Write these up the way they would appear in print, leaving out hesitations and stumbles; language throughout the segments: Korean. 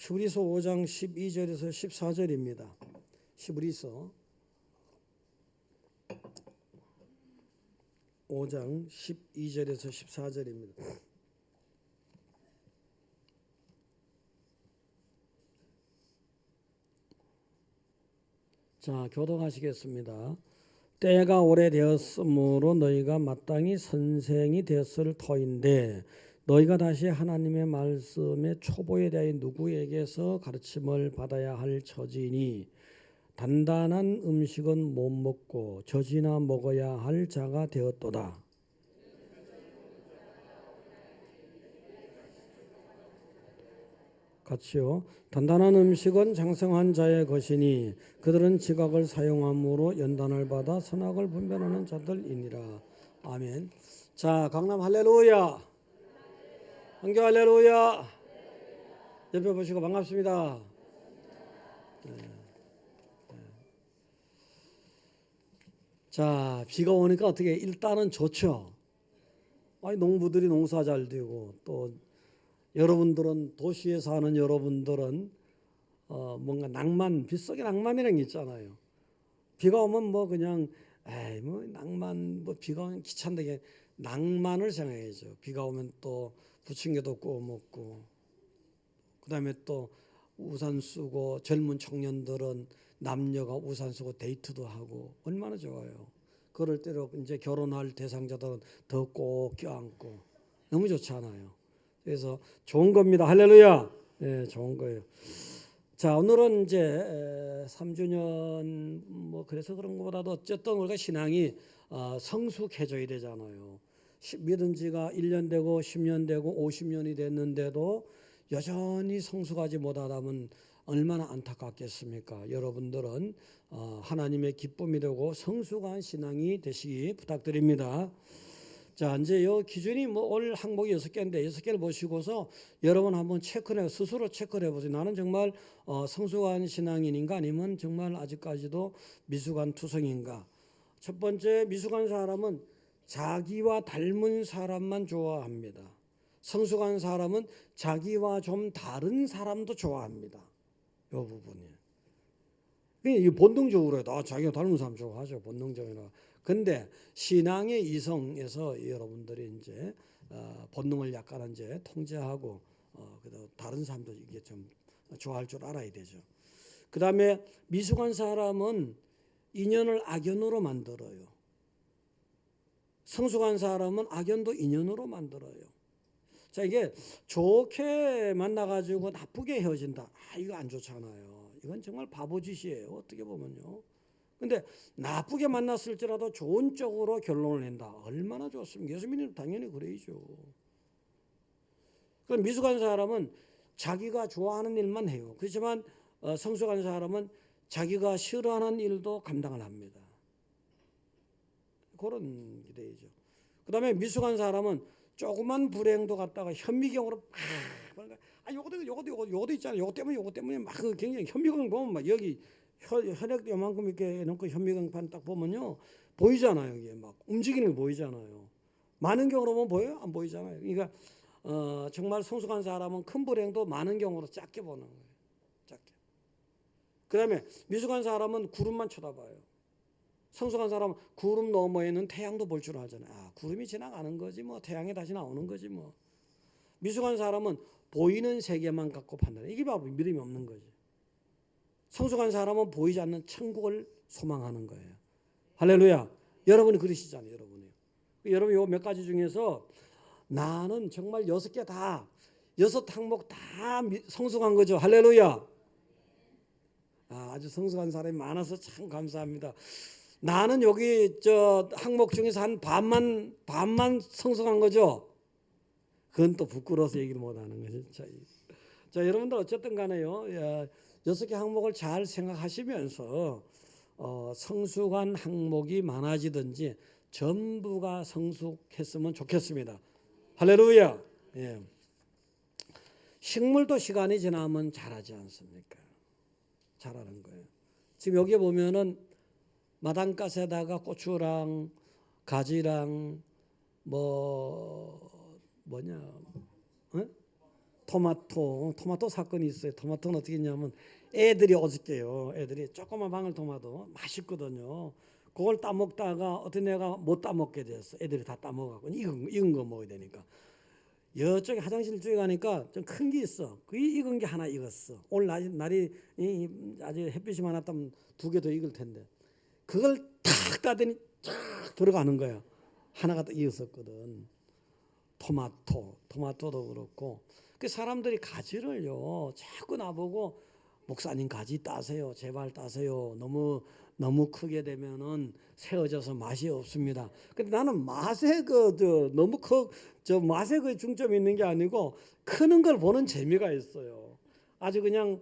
히브리서 5장 12절에서 14절입니다. 히브리서 5장 12절에서 14절입니다. 자, 교독하시겠습니다. 때가 오래되었으므로 너희가 마땅히 선생이 되었을 터인데 너희가 다시 하나님의 말씀의 초보에 대하여 누구에게서 가르침을 받아야 할 처지니 단단한 음식은 못 먹고 젖이나 먹어야 할 자가 되었도다. 같이요. 단단한 음식은 장성한 자의 것이니 그들은 지각을 사용함으로 연단을 받아 선악을 분별하는 자들이니라. 아멘. 자, 강남 할렐루야. 한교 할렐루야. 옆에 보시고 반갑습니다. 자, 비가 오니까 어떻게 일단은 좋죠. 농부들이 농사 잘 되고 또 여러분들은 도시에 사는 여러분들은 뭔가 낭만, 빗속에 낭만이라는 게 있잖아요. 비가 오면 뭐 그냥 뭐 낭만, 뭐 비가 오면 귀찮게 낭만을 생각해야죠. 비가 오면 또 부침개도 구워 먹고 그다음에 또 우산 쓰고 젊은 청년들은 남녀가 우산 쓰고 데이트도 하고 얼마나 좋아요. 그럴 때로 이제 결혼할 대상자들은 더 꼭 껴안고 너무 좋잖아요. 그래서 좋은 겁니다. 할렐루야. 네, 좋은 거예요. 자, 오늘은 이제 3주년 뭐 그래서 그런 것보다도 어쨌든 우리가 신앙이 성숙해져야 되잖아요. 믿은 지가 1년 되고 10년 되고 50년이 됐는데도 여전히 성숙하지 못하다면 얼마나 안타깝겠습니까? 여러분들은 하나님의 기쁨이 되고 성숙한 신앙이 되시기 부탁드립니다. 자, 이제 요 기준이 뭐 올 항목이 6개인데 6개를 보시고서 여러분 한번 체크해 스스로 체크를 해보세요. 나는 정말 성숙한 신앙인인가 아니면 정말 아직까지도 미숙한 투성인가. 첫 번째, 미숙한 사람은 자기와 닮은 사람만 좋아합니다. 성숙한 사람은 자기와 좀 다른 사람도 좋아합니다. 이 부분이. 이 본능적으로 해도 자기가 닮은 사람 좋아하죠. 본능적으로. 근데 신앙의 이성에서 여러분들이 이제 본능을 약간 이제 통제하고 그래도 다른 사람도 이게 좀 좋아할 줄 알아야 되죠. 그 다음에 미숙한 사람은 인연을 악연으로 만들어요. 성숙한 사람은 악연도 인연으로 만들어요. 자, 이게 좋게 만나가지고 나쁘게 헤어진다. 이거 안 좋잖아요. 이건 정말 바보짓이에요. 어떻게 보면요. 근데 나쁘게 만났을지라도 좋은 쪽으로 결론을 낸다. 얼마나 좋습니까? 예수님은 당연히 그래야죠. 그럼 미숙한 사람은 자기가 좋아하는 일만 해요. 그렇지만 성숙한 사람은 자기가 싫어하는 일도 감당을 합니다. 그런 기대이죠. 그 다음에 미숙한 사람은 조그만 불행도 갖다가 현미경으로 요것도 있잖아요. 요것 때문에 막 굉장히 현미경 보면 막 여기 혈액 요만큼 이렇게 해놓고 현미경판 딱 보면요 보이잖아요. 이게 막 움직이는 게 보이잖아요. 많은 경우로 보면 보여요? 안 보이잖아요. 그러니까 정말 성숙한 사람은 큰 불행도 많은 경우로 작게 보는 거예요. 작게. 그 다음에 미숙한 사람은 구름만 쳐다봐요. 성숙한 사람은 구름 너머에는 태양도 볼 줄 알잖아요. 구름이 지나가는 거지 뭐 태양이 다시 나오는 거지 뭐. 미숙한 사람은 보이는 세계만 갖고 판단해. 이게 바로 믿음이 없는 거지. 성숙한 사람은 보이지 않는 천국을 소망하는 거예요. 할렐루야. 여러분이 그러시잖아요. 여러분 요 몇 가지 중에서 나는 정말 6개 다 6항목 다 성숙한 거죠. 할렐루야. 아주 성숙한 사람이 많아서 참 감사합니다. 나는 여기 저 항목 중에서 한 반만 성숙한 거죠. 그건 또 부끄러워서 얘기를 못하는 거죠. 자, 여러분들 어쨌든 간에요. 6개 항목을 잘 생각하시면서 성숙한 항목이 많아지든지 전부가 성숙했으면 좋겠습니다. 할렐루야. 예. 식물도 시간이 지나면 자라지 않습니까? 자라는 거예요. 지금 여기 보면은 마당갓에다가 고추랑 가지랑 토마토 사건이 있어요. 토마토는 어떻게 했냐면 애들이 어저께요. 애들이 조그만 방울토마토 맛있거든요. 그걸 따먹다가 어떤 애가 못 따먹게 됐어. 애들이 다 따먹어갖고 익은 거 먹어야 되니까. 여쪽에 화장실 쪽에 가니까 좀 큰 게 있어. 그 익은 게 하나 익었어. 오늘 날이 아주 햇빛이 많았다면 2개 더 익을 텐데. 그걸 탁 따더니 쫙 들어가는 거야. 하나가 더 익었었거든. 토마토도 그렇고. 그 사람들이 가지를요 자꾸 나보고 목사님 가지 따세요. 제발 따세요. 너무 크게 되면은 세어져서 맛이 없습니다. 근데 나는 맛에 너무 맛에 그 중점이 있는 게 아니고 크는 걸 보는 재미가 있어요. 아주 그냥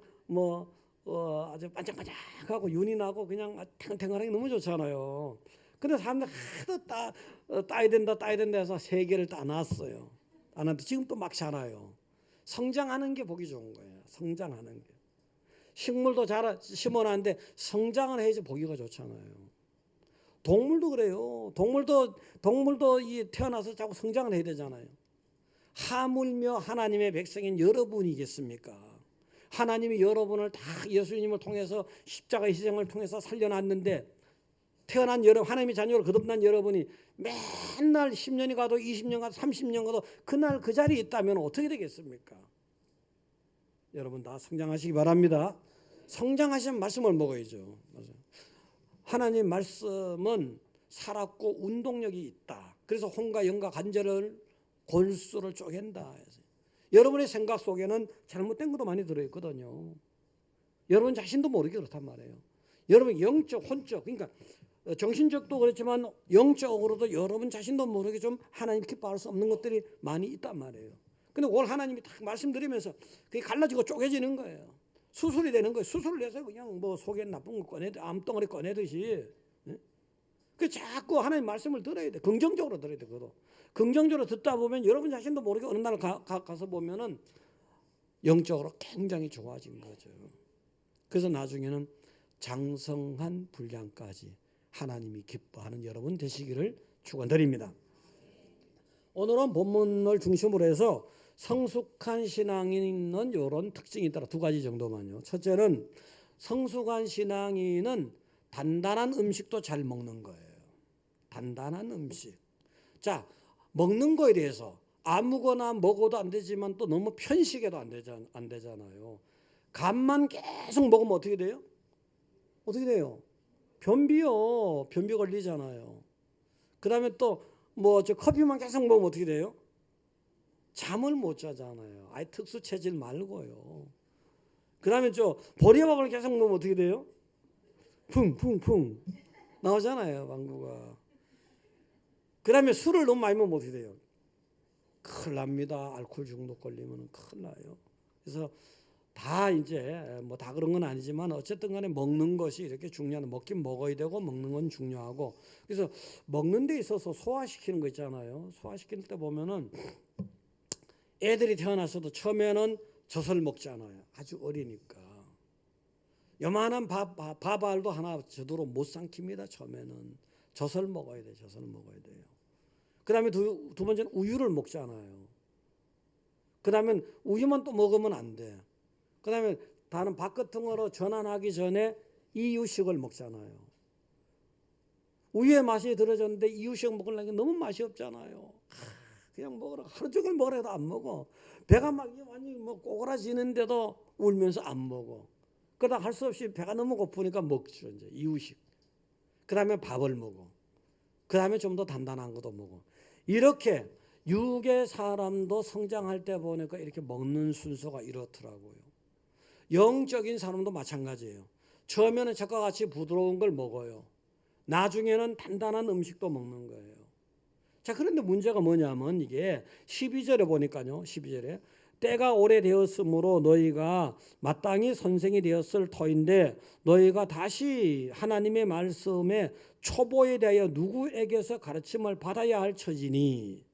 아주 반짝반짝하고 윤이 나고 그냥 탱탱하게 너무 좋잖아요. 근데 사람들 하도 따야 된다 해서 3개를 따놨어요. 따놨는데 지금 또 막 자라요. 성장하는 게 보기 좋은 거예요. 성장하는 게. 식물도 심어놨는데 성장을 해야지 보기가 좋잖아요. 동물도 그래요. 동물도 태어나서 자꾸 성장을 해야 되잖아요. 하물며 하나님의 백성인 여러분이겠습니까? 하나님이 여러분을 다 예수님을 통해서 십자가 희생을 통해서 살려놨는데 태어난 하나님의 자녀로 거듭난 여러분이 맨날 10년이 가도 20년 가도 30년 가도 그날 그 자리에 있다면 어떻게 되겠습니까? 여러분 다 성장하시기 바랍니다. 성장하시면 말씀을 먹어야죠. 하나님 말씀은 살았고 운동력이 있다. 그래서 혼과 영과 간절을 골수를 쪼갠다. 여러분의 생각 속에는 잘못된 것도 많이 들어있거든요. 여러분 자신도 모르게 그렇단 말이에요. 여러분 영적, 혼적, 그러니까 정신적도 그렇지만 영적으로도 여러분 자신도 모르게 좀 하나님 기뻐할 수 없는 것들이 많이 있단 말이에요. 근데 오늘 하나님이 딱 말씀드리면서 그게 갈라지고 쪼개지는 거예요. 수술이 되는 거예요. 수술을 해서 그냥 속에 나쁜 거 암덩어리 꺼내듯이. 그 자꾸 하나님 말씀을 들어야 돼. 긍정적으로 들어야 돼. 그것도 긍정적으로 듣다 보면 여러분 자신도 모르게 어느 날 가서 보면은 영적으로 굉장히 좋아진 거죠. 그래서 나중에는 장성한 분량까지 하나님이 기뻐하는 여러분 되시기를 축원드립니다. 오늘은 본문을 중심으로 해서 성숙한 신앙인은 이런 특징이 있다. 2가지 정도만요. 첫째는 성숙한 신앙인은 단단한 음식도 잘 먹는 거예요. 단단한 음식. 자, 먹는 거에 대해서 아무거나 먹어도 안 되지만 또 너무 편식해도 안 되잖아요. 간만 계속 먹으면 어떻게 돼요? 어떻게 돼요? 변비 걸리잖아요. 그 다음에 또 커피만 계속 먹으면 어떻게 돼요? 잠을 못 자잖아요. 아예 특수 체질 말고요. 그 다음에 보리밥을 계속 먹으면 어떻게 돼요? 쿵쿵쿵 나오잖아요, 방구가. 그 다음에 술을 너무 많이 먹으면 어떻게 돼요? 큰일 납니다. 알코올 중독 걸리면 큰일 나요. 그래서 다 다 그런 건 아니지만 어쨌든 간에 먹는 것이 이렇게 중요한, 먹긴 먹어야 되고 먹는 건 중요하고, 그래서 먹는 데 있어서 소화시키는 거 있잖아요. 소화시킬 때 보면은 애들이 태어나서도 처음에는 젖을 먹잖아요. 아주 어리니까. 요만한 밥알도 하나 제대로 못 삼킵니다. 처음에는 젖을 먹어야 돼요. 젖을 먹어야 돼요. 그 다음에 두 번째는 우유를 먹잖아요. 그 다음에 우유만 또 먹으면 안 돼. 그 다음에 다른 밥 같은 거로 전환하기 전에 이유식을 먹잖아요. 우유의 맛이 들어졌는데 이유식 먹으려면 너무 맛이 없잖아요. 그냥 먹으라. 하루 종일 먹으라 해도 안 먹어. 배가 막 완전히 꼬그라지는데도 울면서 안 먹어. 그러다 할 수 없이 배가 너무 고프니까 먹죠. 이제 이유식. 그 다음에 밥을 먹어. 그 다음에 좀 더 단단한 것도 먹어. 이렇게 육의 사람도 성장할 때 보니까 이렇게 먹는 순서가 이렇더라고요. 영적인 사람도 마찬가지예요. 처음에는 저과 같이 부드러운 걸 먹어요. 나중에는 단단한 음식도 먹는 거예요. 자, 그런데 문제가 뭐냐면 이게 12절에 보니까요. 12절에 때가 오래되었으므로 너희가 마땅히 선생이 되었을 터인데 너희가 다시 하나님의 말씀에 초보에 대하여 누구에게서 가르침을 받아야 할 처지니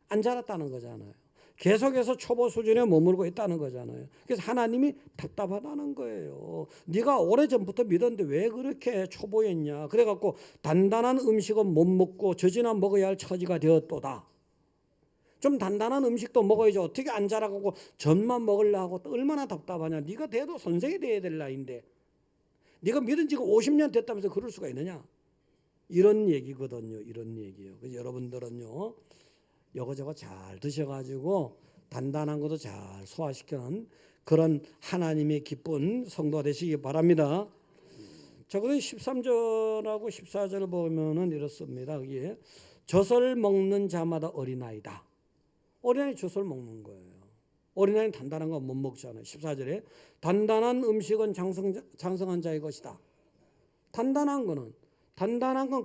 안 자랐다는 거잖아요. 계속해서 초보 수준에 머물고 있다는 거잖아요. 그래서 하나님이 답답하다는 거예요. 네가 오래전부터 믿었는데 왜 그렇게 초보였냐. 그래갖고 단단한 음식은 못 먹고 젖이나 먹어야 할 처지가 되었도다. 좀 단단한 음식도 먹어야지. 어떻게 안 자라고 전만 먹으려고 또 얼마나 답답하냐. 네가 돼도 선생이 돼야 될 나이인데 네가 믿은 지가 50년 됐다면서 그럴 수가 있느냐. 이런 얘기거든요. 이런 얘기예요. 그래서 여러분들은요, 이거저거 잘 드셔가지고 단단한 것도 잘 소화시키는 그런 하나님의 기쁜 성도가 되시기 바랍니다. 자, 그래서 13절하고 14절을 보면은 이렇습니다. 여기에 젖을 먹는 자마다 어린아이다. 어린아이 젖을 먹는 거예요. 어린아이는 단단한 거 못 먹잖아요. 14절에 단단한 음식은 장성한 자의 것이다. 단단한 건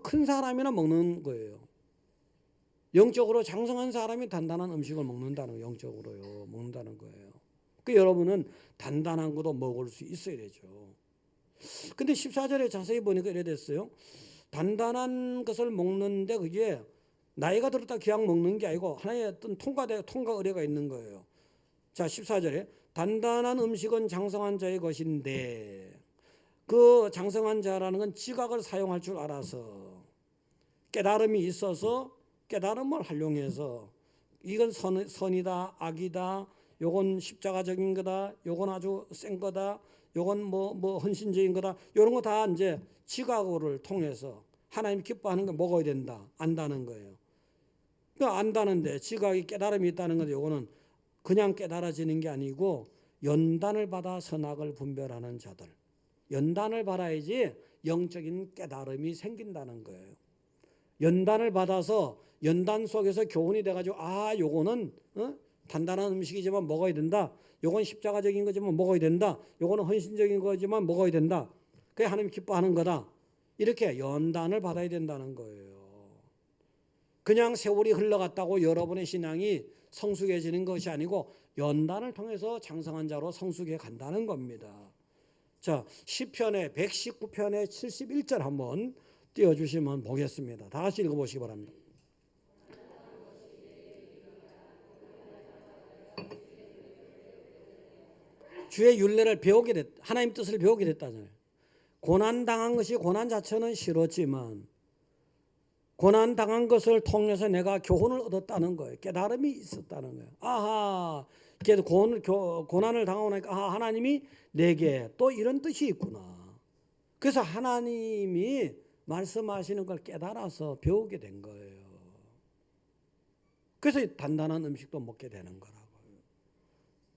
큰 사람이나 먹는 거예요. 영적으로 장성한 사람이 단단한 음식을 먹는다는 거예요. 영적으로요. 먹는다는 거예요. 그 여러분은 단단한 것도 먹을 수 있어야 되죠. 근데 14절에 자세히 보니까 이래 됐어요. 단단한 것을 먹는데 그게 나이가 들었다 그냥 먹는 게 아니고 하나의 어떤 통과 의례가 있는 거예요. 자, 14절에 단단한 음식은 장성한 자의 것인데 그 장성한 자라는 건 지각을 사용할 줄 알아서 깨달음이 있어서 깨달음을 활용해서 이건 선이다 악이다 요건 십자가적인 거다 요건 아주 센 거다 요건 뭐 헌신적인 거다 이런 거 다 이제 지각을 통해서 하나님 기뻐하는 거 먹어야 된다 안다는 거예요. 그러니까 안다는데 지각이 깨달음이 있다는 건데 요거는 그냥 깨달아지는 게 아니고 연단을 받아 선악을 분별하는 자들. 연단을 받아야지 영적인 깨달음이 생긴다는 거예요. 연단을 받아서 연단 속에서 교훈이 돼가지고 요거는 단단한 음식이지만 먹어야 된다. 요건 십자가적인 거지만 먹어야 된다. 요거는 헌신적인 거지만 먹어야 된다. 그게 하나님 기뻐하는 거다. 이렇게 연단을 받아야 된다는 거예요. 그냥 세월이 흘러갔다고 여러분의 신앙이 성숙해지는 것이 아니고 연단을 통해서 장성한 자로 성숙해 간다는 겁니다. 자, 시편의 119편의 71절 한번 띄워주시면 보겠습니다. 다 같이 읽어보시기 바랍니다. 주의 율례를 배우게 됐다. 하나님 뜻을 배우게 됐다잖아요. 고난당한 것이 고난 자체는 싫었지만 고난당한 것을 통해서 내가 교훈을 얻었다는 거예요. 깨달음이 있었다는 거예요. 아하, 그래서 고난을 당하고 나니까 하나님이 내게 또 이런 뜻이 있구나. 그래서 하나님이 말씀하시는 걸 깨달아서 배우게 된 거예요. 그래서 단단한 음식도 먹게 되는 거라고요.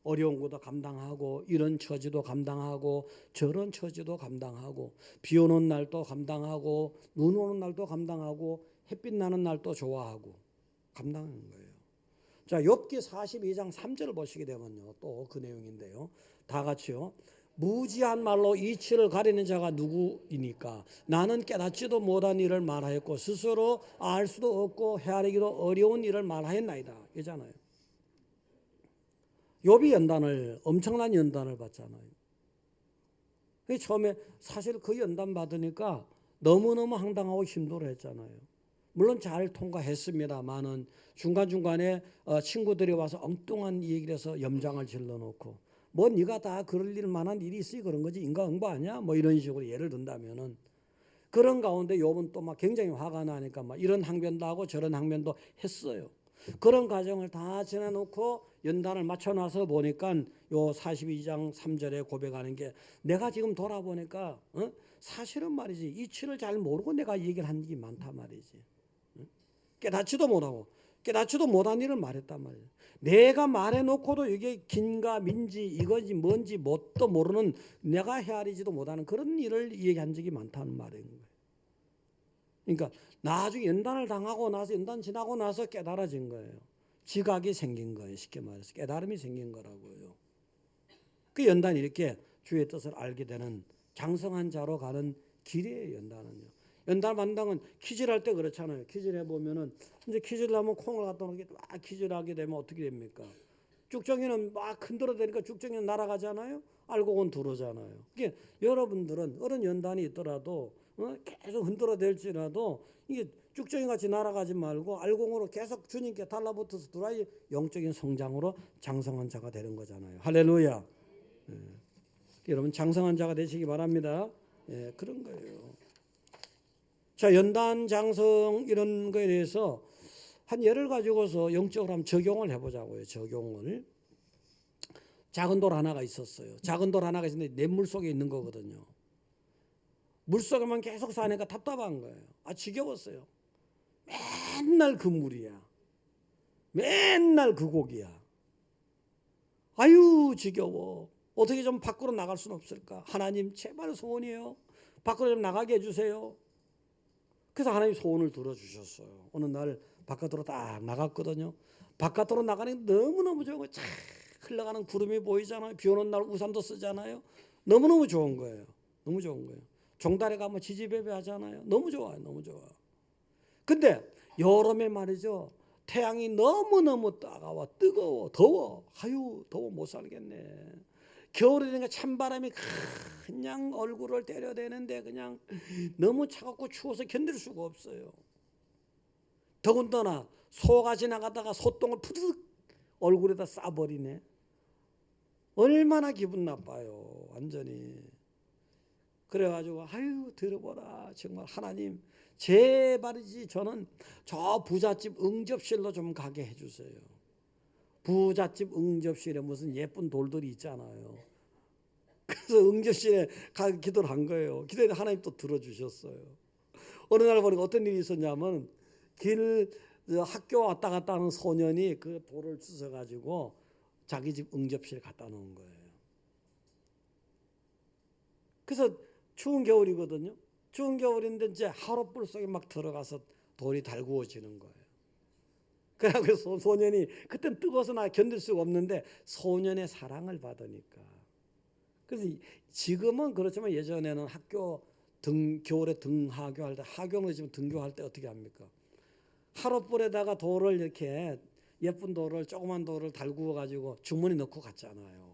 어려운 것도 감당하고 이런 처지도 감당하고 저런 처지도 감당하고 비 오는 날도 감당하고 눈 오는 날도 감당하고 햇빛 나는 날도 좋아하고 감당하는 거예요. 자, 욥기 42장 3절을 보시게 되면요. 또 그 내용인데요. 다 같이요. 무지한 말로 이치를 가리는 자가 누구이니까 나는 깨닫지도 못한 일을 말하였고 스스로 알 수도 없고 헤아리기도 어려운 일을 말하였나이다. 이잖아요. 욥이 엄청난 연단을 받잖아요. 처음에 사실 그 연단 받으니까 너무너무 황당하고 힘들어했잖아요. 물론 잘 통과했습니다만은 중간중간에 친구들이 와서 엉뚱한 얘기를 해서 염장을 질러놓고 뭐 네가 다 그럴 일 만한 일이 있으니 그런 거지 인과응보 아니야? 뭐 이런 식으로 예를 든다면은 그런 가운데 욥은 또 막 굉장히 화가 나니까 막 이런 항변도 하고 저런 항변도 했어요. 그런 과정을 다 지나놓고 연단을 맞춰놔서 보니까 요 42장 3절에 고백하는 게 내가 지금 돌아보니까 사실은 말이지 이치를 잘 모르고 내가 얘기를 한 게 많단 말이지. 깨닫지도 못하고 깨닫지도 못한 일을 말했단 말이에요. 내가 말해놓고도 이게 긴가 민지 이건지 뭔지 뭣도 모르는 내가 헤아리지도 못하는 그런 일을 얘기한 적이 많다는 말인 거예요. 그러니까 나중에 연단을 당하고 나서 연단 지나고 나서 깨달아진 거예요. 지각이 생긴 거예요. 쉽게 말해서 깨달음이 생긴 거라고요. 그 연단이 이렇게 주의 뜻을 알게 되는 장성한 자로 가는 길이에요. 연단은요. 연단 만당은 퀴즈를 할 때 그렇잖아요. 퀴즈를 해보면은 이제 퀴즈를 하면 콩을 갖다 놓게 막 퀴즈를 하게 되면 어떻게 됩니까? 쭉정이는 막 흔들어대니까 쭉정이는 날아가잖아요. 알곡은 들어오잖아요. 그게 여러분들은 어른 연단이 있더라도 계속 흔들어댈지라도 이게 쭉정이 같이 날아가지 말고 알곡으로 계속 주님께 달라붙어서 들어야 영적인 성장으로 장성한 자가 되는 거잖아요. 할렐루야. 예. 여러분 장성한 자가 되시기 바랍니다. 예, 그런 거예요. 자, 연단 장성 이런 거에 대해서 한 예를 가지고서 영적으로 한번 적용을 해보자고요. 적용을. 작은 돌 하나가 있었어요. 작은 돌 하나가 있는데 냇물 속에 있는 거거든요. 물 속에만 계속 사니까 답답한 거예요. 지겨웠어요. 맨날 그 물이야. 맨날 그 고기야. 아유 지겨워. 어떻게 좀 밖으로 나갈 수는 없을까? 하나님 제발 소원이에요. 밖으로 좀 나가게 해주세요. 그래서 하나님 소원을 들어주셨어요. 어느 날 바깥으로 딱 나갔거든요. 바깥으로 나가는 게 너무너무 좋은 거예요. 쫙 흘러가는 구름이 보이잖아요. 비 오는 날 우산도 쓰잖아요. 너무너무 좋은 거예요. 너무 좋은 거예요. 종달에 가면 지지배배 하잖아요. 너무 좋아요. 너무 좋아. 근데 여름에 말이죠. 태양이 너무너무 따가워, 뜨거워, 더워. 아유 더워 못 살겠네. 겨울이 되니까 찬바람이 그냥 얼굴을 때려대는데 그냥 너무 차갑고 추워서 견딜 수가 없어요. 더군다나 소가 지나가다가 소똥을 푸드득 얼굴에다 싸버리네. 얼마나 기분 나빠요. 완전히. 그래가지고 아유 들어보라. 정말 하나님 제발이지 저는 저 부잣집 응접실로 좀 가게 해주세요. 부잣집 응접실에 무슨 예쁜 돌들이 있잖아요. 그래서 응접실에 가 기도를 한 거예요. 기도에 하나님 또 들어주셨어요. 어느 날 보니까 어떤 일이 있었냐면 학교 왔다 갔다 하는 소년이 그 돌을 주워가지고 자기 집 응접실에 갖다 놓은 거예요. 그래서 추운 겨울이거든요. 추운 겨울인데 이제 하룻불 속에 막 들어가서 돌이 달구어지는 거예요. 그래서 소년이 그땐 뜨거워서 나 견딜 수가 없는데 소년의 사랑을 받으니까. 그래서 지금은 그렇지만 예전에는 겨울에 등하교할 때 하교는 지금 등교할 때 어떻게 합니까? 하룻불에다가 돌을 이렇게 예쁜 돌을 조그만 돌을 달구어 가지고 주머니 넣고 갔잖아요.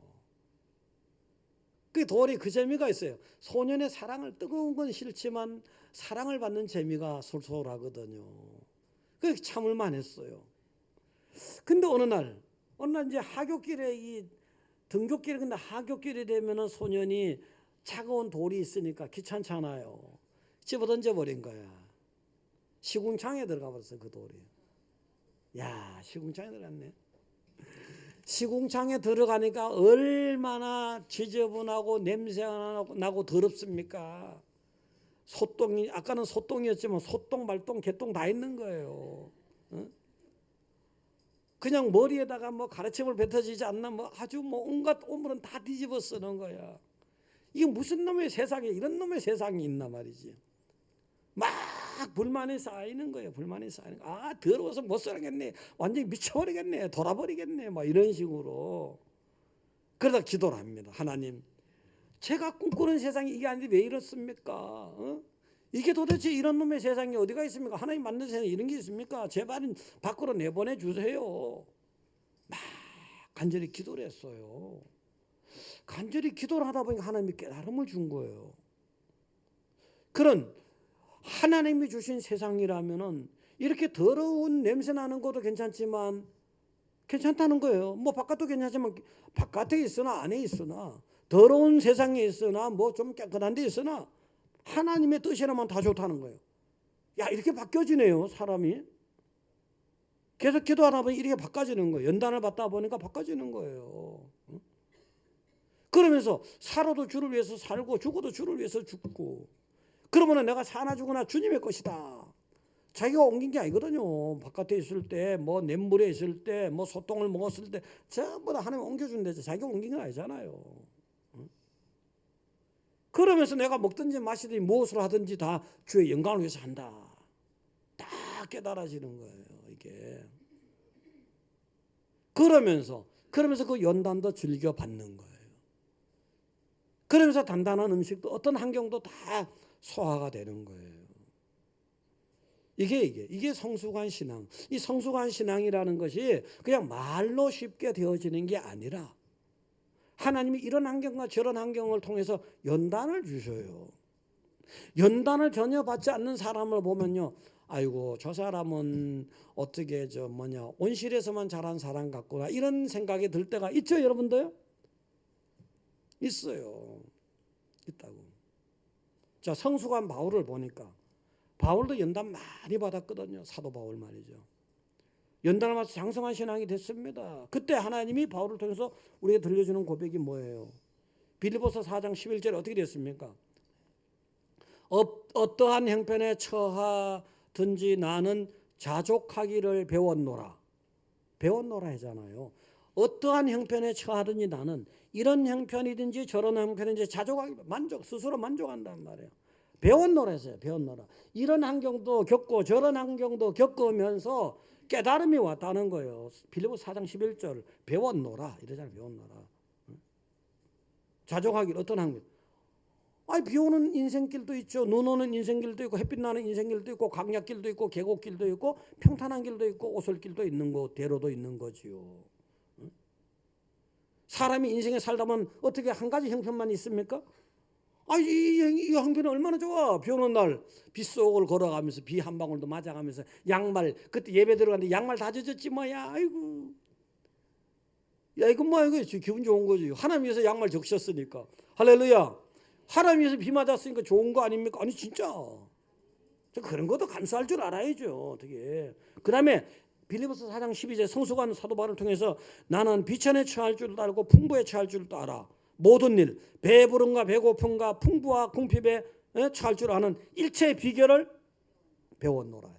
그 돌이 그 재미가 있어요. 소년의 사랑을 뜨거운 건 싫지만 사랑을 받는 재미가 솔솔하거든요. 그래서 참을만 했어요. 근데 어느 날 이제 하굣길에 이 등굣길에 근데 하굣길이 되면은 소년이 차가운 돌이 있으니까 귀찮잖아요. 집어 던져버린 거야. 시궁창에 들어가 버렸어 그 돌이. 야 시궁창에 들어갔네. 시궁창에 들어가니까 얼마나 지저분하고 냄새가 나고 더럽습니까? 소똥이 아까는 소똥이었지만 소똥 말똥 개똥 다 있는 거예요. 어? 그냥 머리에다가 뭐 가래침을 뱉어지지 않나 뭐 아주 뭐 온갖 오물은 다 뒤집어 쓰는 거야. 이게 무슨 놈의 세상에 이런 놈의 세상이 있나 말이지. 막 불만이 쌓이는 거예요. 불만이 쌓이는 거. 더러워서 못 살겠네. 완전히 미쳐버리겠네. 돌아버리겠네. 뭐 이런 식으로. 그러다 기도를 합니다. 하나님, 제가 꿈꾸는 세상이 이게 아닌데 왜 이렇습니까? 이게 도대체 이런 놈의 세상이 어디가 있습니까? 하나님 만든 세상에 이런 게 있습니까? 제발 밖으로 내보내 주세요. 막 간절히 기도를 했어요. 간절히 기도를 하다 보니까 하나님이 깨달음을 준 거예요. 그런 하나님이 주신 세상이라면은 이렇게 더러운 냄새 나는 것도 괜찮지만 괜찮다는 거예요. 뭐 바깥도 괜찮지만 바깥에 있으나 안에 있으나 더러운 세상에 있으나 뭐 좀 깨끗한 데 있으나 하나님의 뜻이라면 다 좋다는 거예요. 야 이렇게 바뀌어지네요 사람이. 계속 기도하다 보니 이렇게 바꿔지는 거예요. 연단을 받다 보니까 바꿔지는 거예요. 그러면서 살아도 주를 위해서 살고 죽어도 주를 위해서 죽고 그러면 내가 사나 죽으나 주님의 것이다. 자기가 옮긴 게 아니거든요. 바깥에 있을 때 뭐 냇물에 있을 때 뭐 소똥을 먹었을 때 전부 다 하나님 옮겨준대죠. 자기가 옮긴 건 아니잖아요. 그러면서 내가 먹든지 마시든지 무엇을 하든지 다 주의 영광을 위해서 한다. 다 깨달아지는 거예요. 이게. 그러면서 그 연단도 즐겨 받는 거예요. 그러면서 단단한 음식도 어떤 환경도 다 소화가 되는 거예요. 이게 성숙한 신앙. 이 성숙한 신앙이라는 것이 그냥 말로 쉽게 되어지는 게 아니라 하나님이 이런 환경과 저런 환경을 통해서 연단을 주셔요. 연단을 전혀 받지 않는 사람을 보면요. 아이고 저 사람은 어떻게 온실에서만 자란 사람 같구나 이런 생각이 들 때가 있죠 여러분들? 있어요. 있다고. 자 성숙한 바울을 보니까 바울도 연단 많이 받았거든요. 사도 바울 말이죠. 연단을 맞춰 장성한 신앙이 됐습니다. 그때 하나님이 바울을 통해서 우리에게 들려주는 고백이 뭐예요? 빌립보서 4장 11절에 어떻게 됐습니까? 어떠한 형편에 처하든지 나는 자족하기를 배웠노라. 배웠노라 하잖아요. 어떠한 형편에 처하든지 나는 이런 형편이든지 저런 형편이든지 자족하기, 스스로 만족한단 말이에요. 배웠노라 했어요. 배웠노라. 이런 환경도 겪고 저런 환경도 겪으면서 깨달음이 왔다는 거예요. 빌립보 4장 11절 배웠노라 이러잖아요. 배웠노라. 자족하기를 어떤 환경. 비 오는 인생길도 있죠. 눈 오는 인생길도 있고 햇빛 나는 인생길도 있고 강약길도 있고 계곡길도 있고 평탄한 길도 있고 오솔길도 있는 거, 대로도 있는 거지요. 사람이 인생에 살다 보면 어떻게 한 가지 형편만 있습니까? 이 형편은 얼마나 좋아. 비 오는 날 빗속을 걸어가면서 비 한 방울도 맞아가면서 양말, 그때 예배 들어갔는데 양말 다 젖었지 뭐야. 아이고. 야 이건 뭐야, 이거 기분 좋은 거지. 하나님 위해서 양말 적셨으니까. 할렐루야. 하나님 위해서 비 맞았으니까 좋은 거 아닙니까? 아니 진짜. 그런 것도 감사할 줄 알아야죠. 어떻게. 그 다음에 빌립보서 4장 12절 성수관 사도 바울을 통해서 나는 비천에 처할 줄도 알고 풍부에 처할 줄도 알아. 모든 일, 배부름과 배고픔과 풍부와 궁핍에 처할 줄 아는 일체의 비결을 배웠노라.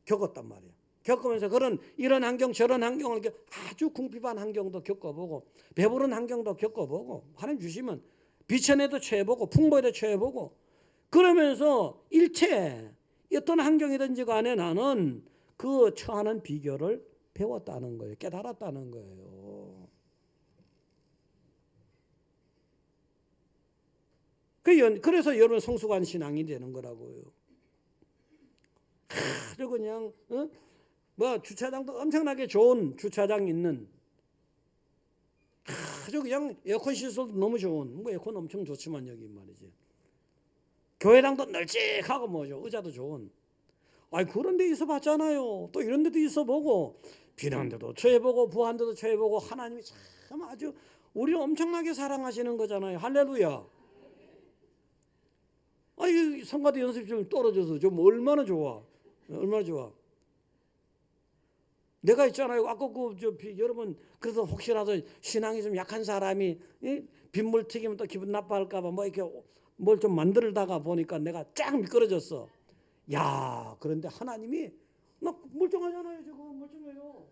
겪었단 말이에요. 겪으면서 이런 환경 저런 환경을 아주 궁핍한 환경도 겪어보고 배부른 환경도 겪어보고 하나님 주시면 비천에도 처해보고 풍부에도 처해보고 그러면서 일체 어떤 환경이든지 간에 나는 그 처하는 비결을 배웠다는 거예요. 깨달았다는 거예요. 그래서 여러분 성숙한 신앙이 되는 거라고요. 아주 그냥 주차장도 엄청나게 좋은 주차장 있는 아주 그냥 에어컨 시설도 너무 좋은 에어컨 엄청 좋지만 여기 말이지. 교회당도 널찍하고 뭐죠. 의자도 좋은. 그런 데 있어 봤잖아요. 또 이런 데도 있어 보고 비난 데도 처해보고 부한 데도 처해보고 하나님이 참 아주 우리를 엄청나게 사랑하시는 거잖아요. 할렐루야. 성가대 연습실 떨어져서 좀 얼마나 좋아. 얼마나 좋아. 내가 있잖아요. 아까 여러분 그래서 혹시라도 신앙이 좀 약한 사람이 빗물 튀기면 또 기분 나빠할까 봐 이렇게 뭘 좀 만들다가 보니까 내가 쫙 미끄러졌어. 야, 그런데 하나님이 나 멀쩡하잖아요. 지금 멀쩡해요.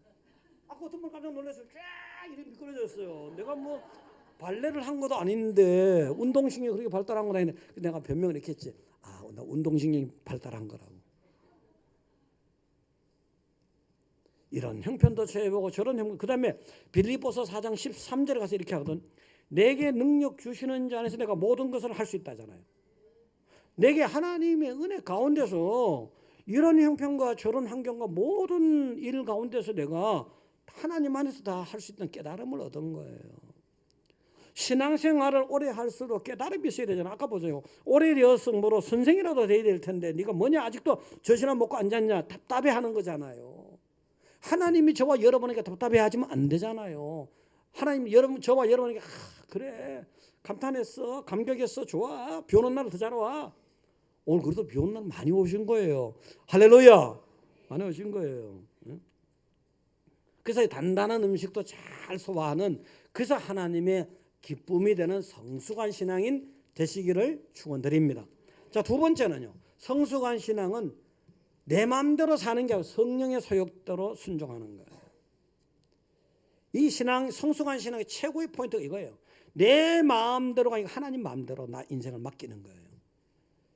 아까 어떤 분 깜짝 놀랐어요. 쫙 이렇게 미끄러졌어요. 내가 발레를 한 것도 아닌데 운동신경이 그렇게 발달한 건 아닌데 내가 변명을 이렇게 했지. 나 운동신경이 발달한 거라고. 이런 형편도 처해보고 저런 형편. 그 다음에 빌립보서 4장 13절에 가서 이렇게 하거든. 내게 능력 주시는 자 안에서 내가 모든 것을 할 수 있다잖아요. 내게 하나님의 은혜 가운데서 이런 형편과 저런 환경과 모든 일 가운데서 내가 하나님 안에서 다 할 수 있다는 깨달음을 얻은 거예요. 신앙생활을 오래 할수록 깨달음이 있어야 되잖아. 아까 보세요. 오래 되었으므로 뭐로 선생이라도 돼야 될 텐데 네가 뭐냐 아직도 젖이나 먹고 앉았냐 답답해하는 거잖아요. 하나님이 저와 여러분에게 답답해하지면 안 되잖아요. 하나님 저와 여러분에게 그래 감탄했어 감격했어 좋아 비 오는 날 더 잘 와. 오늘 그래도 비 오는 날 많이 오신 거예요. 할렐루야. 많이 오신 거예요. 그래서 단단한 음식도 잘 소화하는 그래서 하나님의 기쁨이 되는 성숙한 신앙인 되시기를 축원드립니다. 자, 두 번째는요. 성숙한 신앙은 내 마음대로 사는 게 아니고 성령의 소욕대로 순종하는 거예요. 이 성숙한 신앙의 최고의 포인트가 이거예요. 내 마음대로가 아니고 하나님 마음대로 나 인생을 맡기는 거예요.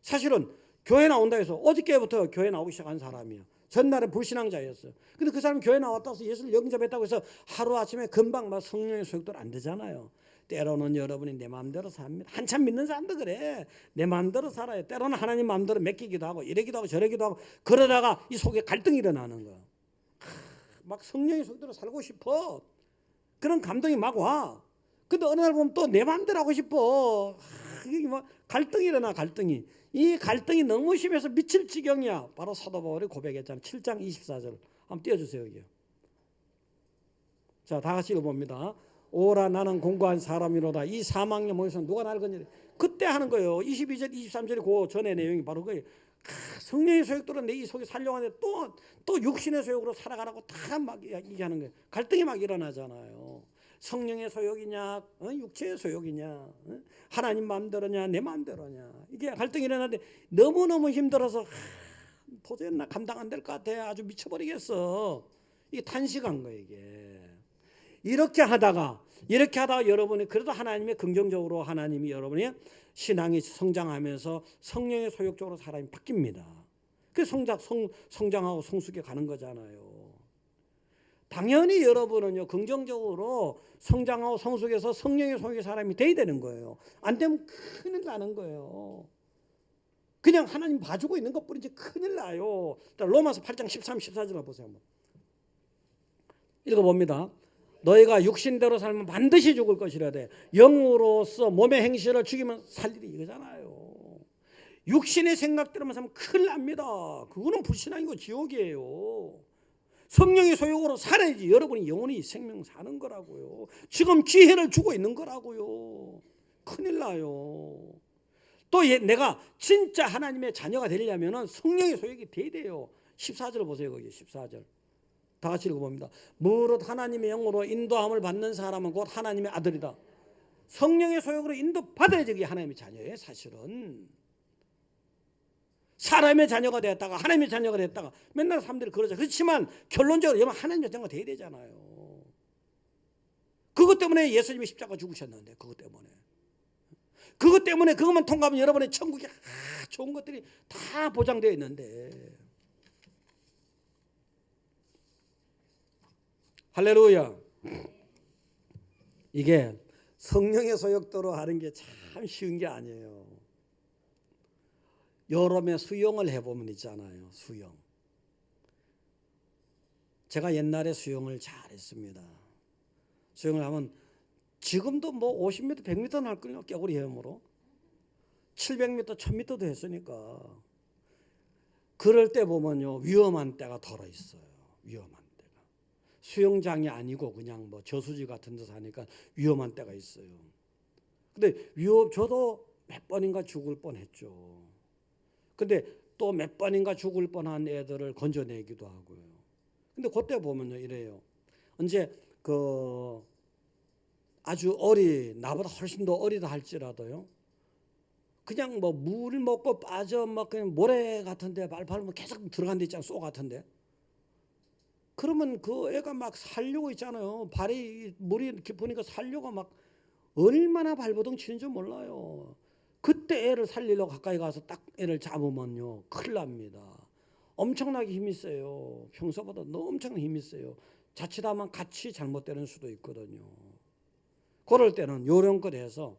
사실은 교회 나온다 해서 어저께부터 교회 나오기 시작한 사람이에요. 전날에 불신앙자였어요. 근데 그 사람이 교회 나왔다고 해서 예수를 영접했다고 해서 하루아침에 금방 막 성령의 소욕대로 안 되잖아요. 때로는 여러분이 내 마음대로 삽니다. 한참 믿는 사람도 그래. 내 마음대로 살아요. 때로는 하나님 마음대로 맡기기도 하고 이러기도 하고 저러기도 하고 그러다가 이 속에 갈등이 일어나는 거야. 막 성령의 소욕대로 살고 싶어. 그런 감동이 막 와. 근데 어느 날 보면 또 내 마음대로 하고 싶어. 이게 막 갈등이 일어나 갈등이. 이 갈등이 너무 심해서 미칠 지경이야. 바로 사도 바울이 고백했잖아요. 7장 24절. 한번 띄워주세요. 여기요. 자, 다 같이 읽어봅니다. 오라 나는 공고한 사람이로다. 이 사망의 모에서 누가 나를 건지리. 그때 하는 거예요. 22절 23절이 그 전의 내용이 바로 거예요. 성령의 소욕대로 내 이 속에 살려고 하는데 또 육신의 소욕으로 살아가라고 다 막 얘기하는 거예요. 갈등이 막 일어나잖아요. 성령의 소욕이냐, 육체의 소욕이냐, 하나님 마음대로냐, 내 마음대로냐, 이게 갈등이 일어나는데 너무너무 힘들어서 도저히 나 감당 안 될 것 같아. 아주 미쳐버리겠어. 이게 탄식한 거예요. 이게 이렇게 하다가 여러분이 그래도 하나님의 긍정적으로 하나님이 여러분의 신앙이 성장하면서 성령의 소욕적으로 사람이 바뀝니다. 그래서 성장하고 성숙해 가는 거잖아요. 당연히 여러분은요 긍정적으로 성장하고 성숙해서 성령의 소욕의 사람이 돼야 되는 거예요. 안 되면 큰일 나는 거예요. 그냥 하나님 봐주고 있는 것뿐이지 큰일 나요. 로마서 8장 13, 14절을 보세요. 한번 읽어봅니다. 너희가 육신대로 살면 반드시 죽을 것이라 돼. 영으로서 몸의 행실을 죽이면 살리리 이거잖아요. 육신의 생각대로만 살면 큰일 납니다. 그거는 불신앙이고 지옥이에요. 성령의 소욕으로 살아야지 여러분이 영원히 생명 사는 거라고요. 지금 기회를 주고 있는 거라고요. 큰일 나요. 또 내가 진짜 하나님의 자녀가 되려면 성령의 소욕이 돼야 돼요. 14절 보세요. 거기 14절. 다 같이 읽어봅니다. 무릇 하나님의 영으로 인도함을 받는 사람은 곧 하나님의 아들이다. 성령의 소욕으로 인도받아야지 그게 하나님의 자녀예요. 사실은 사람의 자녀가 되었다가 하나님의 자녀가 됐다가 맨날 사람들이 그러죠. 그렇지만 결론적으로 여러분 하나님의 자녀가 돼야 되잖아요. 그것 때문에 예수님이 십자가 죽으셨는데 그것 때문에 그것만 통과하면 여러분의 천국에 좋은 것들이 다 보장되어 있는데 할렐루야. 이게 성령의 소욕대로 하는 게 참 쉬운 게 아니에요. 여름에 수영을 해보면 있잖아요. 수영. 제가 옛날에 수영을 잘했습니다. 수영을 하면 지금도 뭐 50m, 100m는 할 거예요. 깨구리 헤엄으로. 700m, 1000m도 했으니까. 그럴 때 보면요. 위험한 때가 덜어 있어요. 위험한 때가. 수영장이 아니고 그냥 뭐 저수지 같은 데서 하니까 위험한 때가 있어요. 근데 저도 몇 번인가 죽을 뻔했죠. 근데 또 몇 번인가 죽을 뻔한 애들을 건져내기도 하고요. 근데 그때 보면요 이래요. 언제 아주 나보다 훨씬 더 어리다 할지라도요. 그냥 뭐 물 먹고 빠져 막 그냥 모래 같은데 발 밟으면 계속 들어간 데 있잖아요. 쏘 같은데. 그러면 그 애가 막 살려고 있잖아요. 발이 물이 깊으니까 살려고 막 얼마나 발버둥 치는지 몰라요. 그때 애를 살리려고 가까이 가서 딱 애를 잡으면요 큰일 납니다. 엄청나게 힘이 세요. 평소보다 너무 엄청나게 힘이 세요. 자칫하면 같이 잘못되는 수도 있거든요. 그럴 때는 요령껏 해서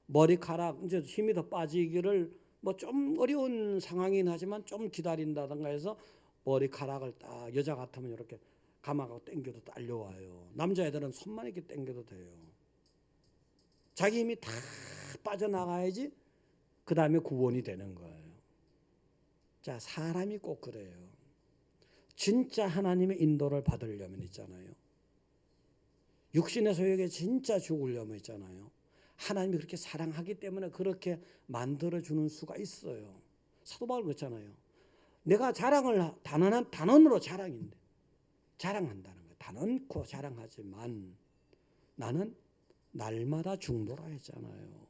머리카락 이제 힘이 더 빠지기를 뭐 좀 어려운 상황이긴 하지만 좀 기다린다든가 해서 머리카락을 딱 여자 같으면 이렇게 감아가고 당겨도 딸려와요. 남자애들은 손만 이렇게 당겨도 돼요. 자기 힘이 다 빠져나가야지 그 다음에 구원이 되는 거예요. 자, 사람이 꼭 그래요. 진짜 하나님의 인도를 받으려면 있잖아요. 육신의 소욕에 진짜 죽으려면 있잖아요. 하나님이 그렇게 사랑하기 때문에 그렇게 만들어주는 수가 있어요. 사도 바울 그렇잖아요. 내가 자랑을 단언으로 자랑인데 자랑한다는 거예요. 단언코 자랑하지만 나는 날마다 죽노라 했잖아요.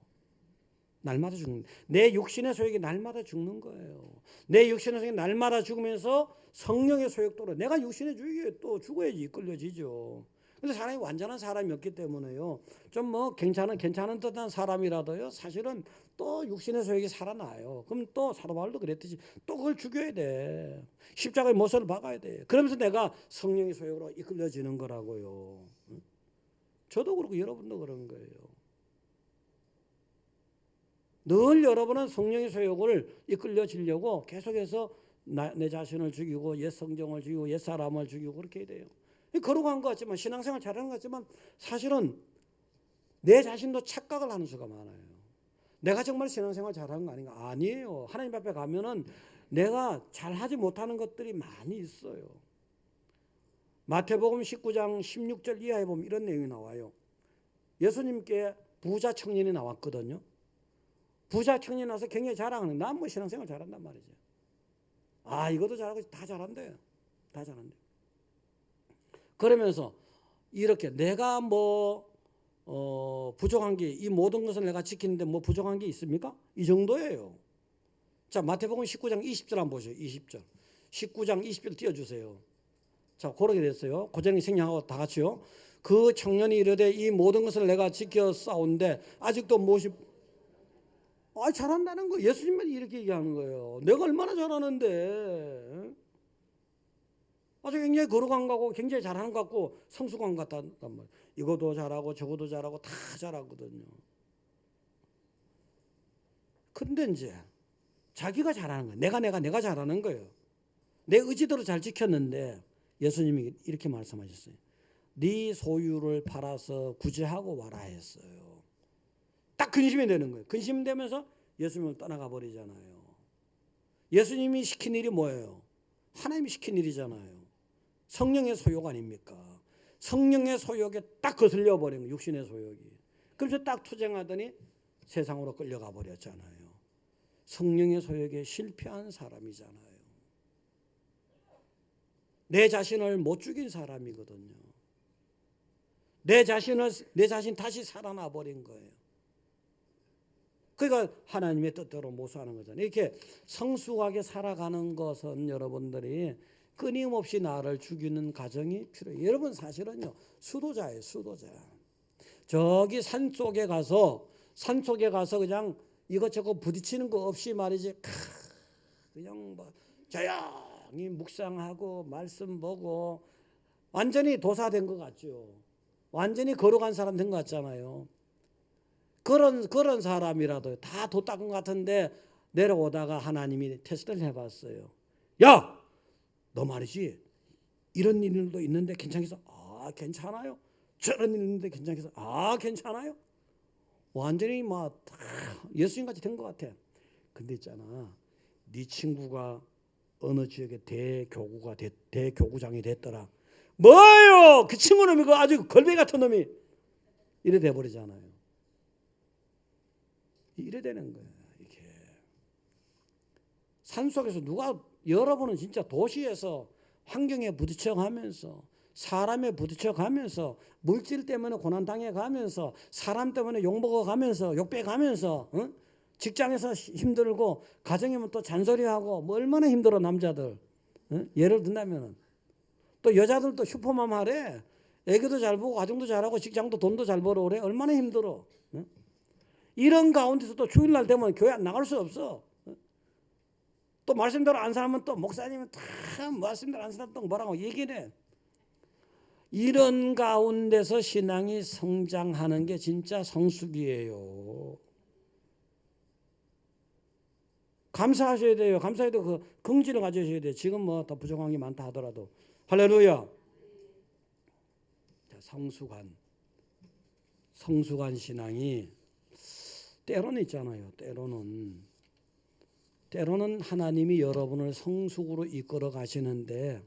날마다 죽는 내 육신의 소욕이 날마다 죽는 거예요. 내 육신의 소욕이 날마다 죽으면서 성령의 소욕도로 내가 육신의 소욕에 또 죽어야지 이끌려지죠. 근데 사람이 완전한 사람이었기 때문에요. 좀 뭐 괜찮은 듯한 사람이라도요. 사실은 또 육신의 소욕이 살아나요. 그럼 또 사도 바울도 그랬듯이 또 그걸 죽여야 돼. 십자가의 못을 박아야 돼. 그러면서 내가 성령의 소욕으로 이끌려지는 거라고요. 저도 그렇고 여러분도 그런 거예요. 늘 여러분은 성령의 소욕을 이끌려지려고 계속해서 내 자신을 죽이고 옛 성정을 죽이고 옛 사람을 죽이고 그렇게 해야 돼요. 거룩한 것 같지만 신앙생활 잘하는 것 같지만 사실은 내 자신도 착각을 하는 수가 많아요. 내가 정말 신앙생활 잘하는 거 아닌가? 아니에요. 하나님 앞에 가면은 내가 잘하지 못하는 것들이 많이 있어요. 마태복음 19장 16절 이하에 보면 이런 내용이 나와요. 예수님께 부자 청년이 나왔거든요. 부자 청년이 나서 굉장히 자랑하는 난 뭐 신앙생활 잘한단 말이죠. 아, 이것도 잘하고 다 잘한대요. 다 잘한대요. 그러면서 이렇게 내가 뭐 부족한 게, 이 모든 것을 내가 지키는데 뭐 부족한 게 있습니까? 이 정도예요. 자, 마태복음 19장 20절 한번 보세요. 20절. 19장 20절 띄워주세요. 자, 그렇게 됐어요. 고전이 생략하고 다 같이요. 그 청년이 이르되 이 모든 것을 내가 지켜 싸운데 아직도 무엇이 잘한다는 거. 예수님만 이렇게 얘기하는 거예요. 내가 얼마나 잘하는데. 아주 굉장히 거룩한 거 같고 굉장히 잘하는 것 같고 성숙한 것 같단 말이에요. 이것도 잘하고 저것도 잘하고 다 잘하거든요. 근데 이제 자기가 잘하는 거예요. 내가 잘하는 거예요. 내 의지대로 잘 지켰는데 예수님이 이렇게 말씀하셨어요. 네 소유를 팔아서 구제하고 와라 했어요. 딱 근심이 되는 거예요. 근심되면서 예수님을 떠나가 버리잖아요. 예수님이 시킨 일이 뭐예요? 하나님이 시킨 일이잖아요. 성령의 소욕 아닙니까? 성령의 소욕에 딱 거슬려 버린 거예요. 육신의 소욕이. 그래서 딱 투쟁하더니 세상으로 끌려가 버렸잖아요. 성령의 소욕에 실패한 사람이잖아요. 내 자신을 못 죽인 사람이거든요. 내 자신 다시 살아나 버린 거예요. 그러니까 하나님의 뜻대로 못 사는 거잖아요. 이렇게 성숙하게 살아가는 것은 여러분들이 끊임없이 나를 죽이는 과정이 필요해요. 여러분 사실은요, 수도자예요. 수도자. 저기 산속에 가서 그냥 이것저것 부딪히는 거 없이 말이지, 그냥 뭐 조용히 묵상하고 말씀 보고 완전히 도사된 것 같죠. 완전히 거룩한 사람 된 것 같잖아요. 그런 사람이라도 다 도 닦은 것 같은데 내려오다가 하나님이 테스트를 해봤어요. 야, 너 말이지 이런 일도 있는데 괜찮겠어? 아, 괜찮아요. 저런 일 있는데 괜찮겠어? 아, 괜찮아요. 완전히 막 예수님같이 된 것 같아. 근데 있잖아, 네 친구가 어느 지역의 대교구장이 됐더라. 뭐요? 그 친구 놈이 아주 걸베 같은 놈이 이래 돼버리잖아요. 이래 되는 거예요. 이게 산속에서 여러분은 진짜 도시에서 환경에 부딪혀가면서 사람에 부딪혀가면서 물질 때문에 고난당해가면서 사람 때문에 욕먹어가면서 욕빼가면서 직장에서 힘들고 가정이면 또 잔소리하고 뭐 얼마나 힘들어 남자들. 예를 든다면 또 여자들도 슈퍼맘 하래. 애기도 잘 보고 가정도 잘하고 직장도 돈도 잘 벌어 오래. 얼마나 힘들어. 이런 가운데서도 주일날 되면 교회 안 나갈 수 없어. 또 말씀대로 안 살면 또 목사님은 다 말씀대로 안 살면 또 뭐라고 얘기를 해. 이런 가운데서 신앙이 성장하는 게 진짜 성숙이에요. 감사하셔야 돼요. 감사해야 되고 그 긍지를 가져셔야 돼요. 지금 뭐 더 부족한 게 많다 하더라도. 할렐루야. 성숙한 신앙이 때로는 있잖아요. 때로는 하나님이 여러분을 성숙으로 이끌어 가시는데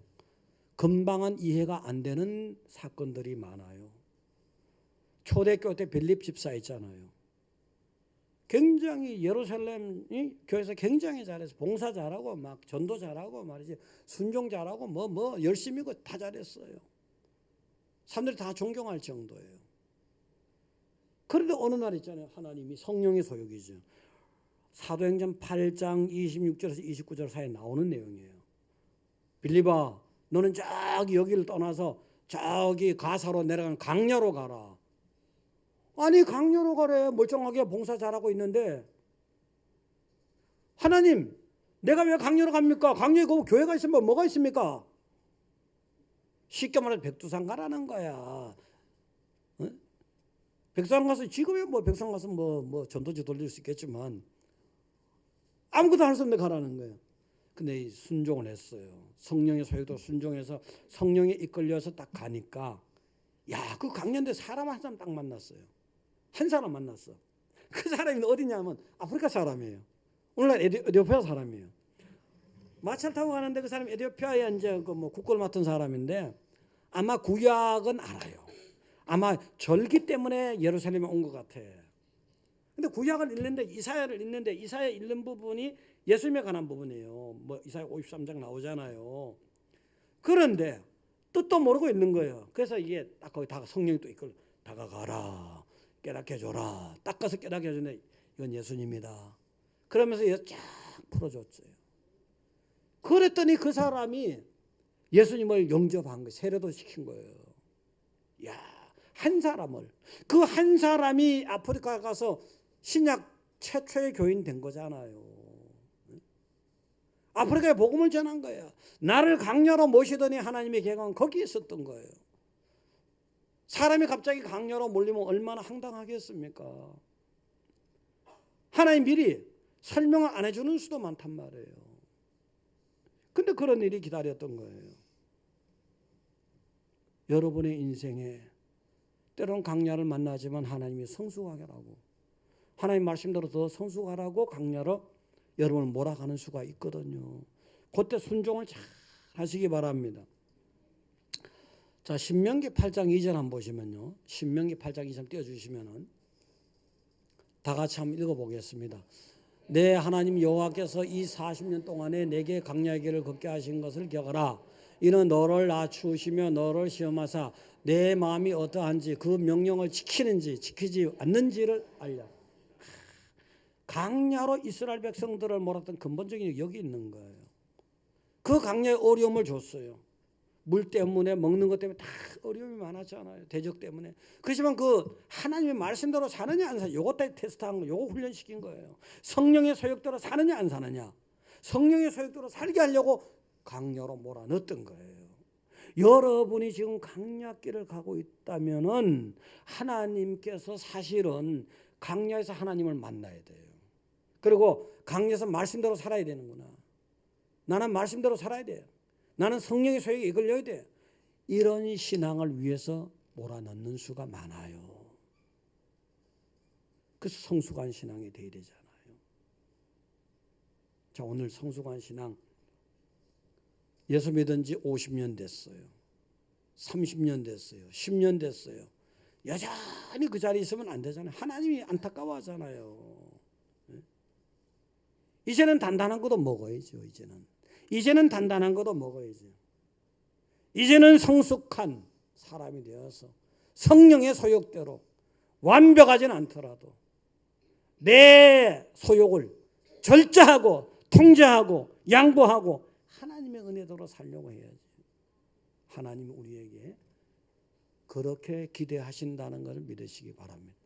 금방은 이해가 안 되는 사건들이 많아요. 초대교회 때 빌립 집사 있잖아요. 굉장히 예루살렘 교회에서 굉장히 잘해서 봉사 잘하고 막 전도 잘하고 말이지 순종 잘하고 뭐 열심히 다 잘했어요. 사람들이 다 존경할 정도예요. 그런데 어느 날 있잖아요. 하나님이 성령의 소욕이죠. 사도행전 8장 26절에서 29절 사이에 나오는 내용이에요. 빌립아, 너는 저기 여기를 떠나서 저기 가사로 내려가는 강야로 가라. 아니 강야로 가래. 멀쩡하게 봉사 잘하고 있는데 하나님, 내가 왜 강야로 갑니까? 강야에 그 교회가 있으면 뭐가 있습니까? 쉽게 말해서 백두산 가라는 거야. 백두산 가서 지금에 뭐 백두산 가서 뭐 전도지 돌릴 수 있겠지만 아무것도 할 수 없는데 가라는 거예요. 근데 순종을 했어요. 성령의 소욕도 순종해서 성령에 이끌려서 딱 가니까 그 강연대 사람 한 사람 딱 만났어요. 한 사람 만났어. 그 사람이 어디냐면 아프리카 사람이에요. 오늘날 에티오피아 사람이에요. 마차를 타고 가는데 그 사람이 에티오피아에 이제 그 뭐 국고를 맡은 사람인데 아마 구약은 알아요. 아마 절기 때문에 예루살렘에 온 것 같아. 근데 구약을 읽는데 이사야를 읽는데 이사야 읽는 부분이 예수님에 관한 부분이에요. 뭐 이사야 53장 나오잖아요. 그런데 뜻도 모르고 있는 거예요. 그래서 이게 딱 거기 다가 성령이 또 이끌 다가가라, 깨닫게 해줘라. 딱 가서 깨닫게 해주는데 이건 예수님이다. 그러면서 쫙 풀어줬어요. 그랬더니 그 사람이 예수님을 영접한 거예요. 세례도 시킨 거예요. 야, 한 사람을, 그 한 사람이 아프리카 가서 신약 최초의 교인 된 거잖아요. 아프리카에 복음을 전한 거예요. 나를 강야로 모시더니 하나님의 계획은 거기에 있었던 거예요. 사람이 갑자기 강야로 몰리면 얼마나 황당하겠습니까? 하나님 미리 설명을 안 해주는 수도 많단 말이에요. 근데 그런 일이 기다렸던 거예요. 여러분의 인생에 때론 강야를 만나지만 하나님이 성숙하게 하라고, 하나님 말씀대로 더 성숙하라고 강야로 여러분을 몰아가는 수가 있거든요. 그때 순종을 잘 하시기 바랍니다. 자, 신명기 8장 2절 한번 보시면요. 신명기 8장 2절 띄워주시면은 다 같이 한번 읽어보겠습니다. 내 하나님 여호와께서 이 40년 동안에 내게 강야의 길을 걷게 하신 것을 기억하라. 이는 너를 낮추시며 너를 시험하사 내 마음이 어떠한지 그 명령을 지키는지 지키지 않는지를 알려. 강야로 이스라엘 백성들을 몰았던 근본적인 여기 있는 거예요. 그 강야에 어려움을 줬어요. 물 때문에, 먹는 것 때문에 다 어려움이 많았잖아요. 대적 때문에. 그렇지만 그 하나님의 말씀대로 사느냐 안 사느냐, 요것 다 테스트한 거, 요거 훈련시킨 거예요. 성령의 소욕대로 사느냐 안 사느냐, 성령의 소욕대로 살게 하려고 강야로 몰아넣었던 거예요. 여러분이 지금 강야길을 가고 있다면은 하나님께서 사실은 강야에서 하나님을 만나야 돼요. 그리고 강야에서 말씀대로 살아야 되는구나. 나는 말씀대로 살아야 돼요. 나는 성령의 소욕에 이끌려야 돼. 이런 신앙을 위해서 몰아넣는 수가 많아요. 그래서 성숙한 신앙이 돼야 되잖아요. 자, 오늘 성숙한 신앙, 예수 믿은 지 50년 됐어요. 30년 됐어요. 10년 됐어요. 여전히 그 자리에 있으면 안 되잖아요. 하나님이 안타까워하잖아요. 이제는 단단한 것도 먹어야죠. 이제는 단단한 것도 먹어야죠. 이제는 성숙한 사람이 되어서 성령의 소욕대로 완벽하지는 않더라도 내 소욕을 절제하고 통제하고 양보하고 하나님의 은혜대로 살려고 해야지. 하나님이 우리에게 그렇게 기대하신다는 것을 믿으시기 바랍니다.